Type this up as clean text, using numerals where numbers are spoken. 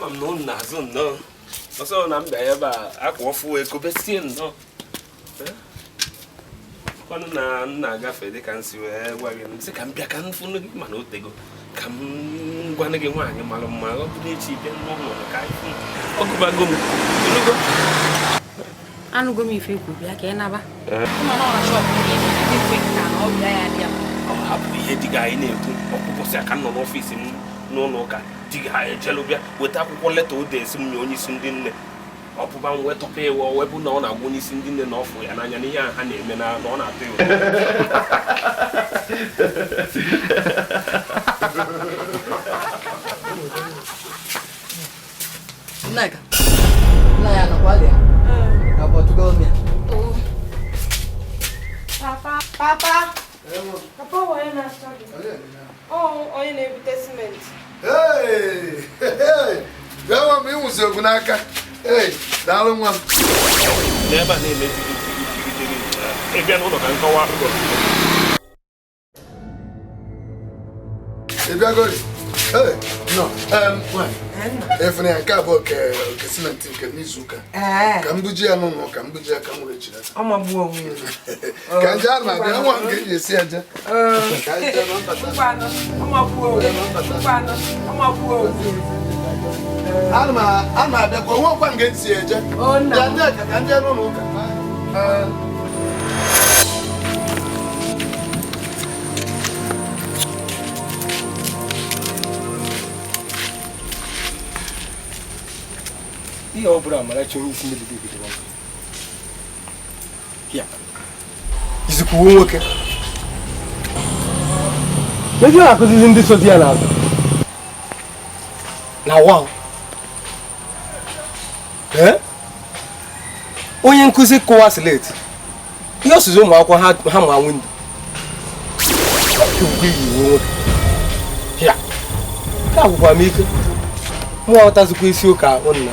ama m na unu na-azụ nnọọ ọsọ na mbịa ebe a akwa ọfụ ekobesie nnọọ kwanụ na nna agafe dị ka m si wee gwa gị sị ka m bịa ka m fụnụ gị mana o tego ka m gwanụ gị nwaanyị mara mma ọ bụrụ echi bịa n'ụlọ ka ọgụbago m olugo anụgo m ife ikwu bịa ka ị naba ọ hapụ ihe dị ga anyị na-ekwu ọkpụkpọsị aka nọ n'ọfịs m n'ụlọ ụka di ga ejelu bịa weta akwụkwọ leta o desi m nye onye isi ndị nne ọpụba m wetọpa iwe o webụ na ọ na-agwa onye isi ndị nne na ọfụ ya n'anya n'ihe ha na-eme na ọ na-atụ iwu Nneka, nna ya anakwali ya? Portugal mia. Papa. Papa, why are you not studying? Oh, onye na-ebute cement. Hey! Gawa mi ụzọ egwu n'aka. Hey, daalụ nwa m. N'ebe a na-eme ị bịa n'ụlọ ka nkọwa akụkọ. Ị bịagori? Hey, no. Efere ya nke abụọ ke cement nke n'izu ụka. Ka m buji ya n'ụlọ ka m buji ya ka m were chirata. Ọ magbuo onwe ya. Ka nje a na-abịa nwa m ga-eji esi aja. Ka nje na mbata. Ọ magbuo onwe ya. Ọ magbuo onwe ya. Ana m abịakwa onwe ọkwa m ga-esi eje. Ya ndị ka ndị n'ụlọ ụka. Ihe ọ bụla Amarachi onye isi mmelite obodo ọkụ ya izikwuo nwoke n'eji na-akụzizi ndị so di ya n'azụ na wa onye nkụzi kụwa sileti ihe ọsụzụ ụmụ akwụkwọ ha ma windo nwoke ya ka agwụkwa m ike mụ aghọtazikwa isi ụka ụnụ na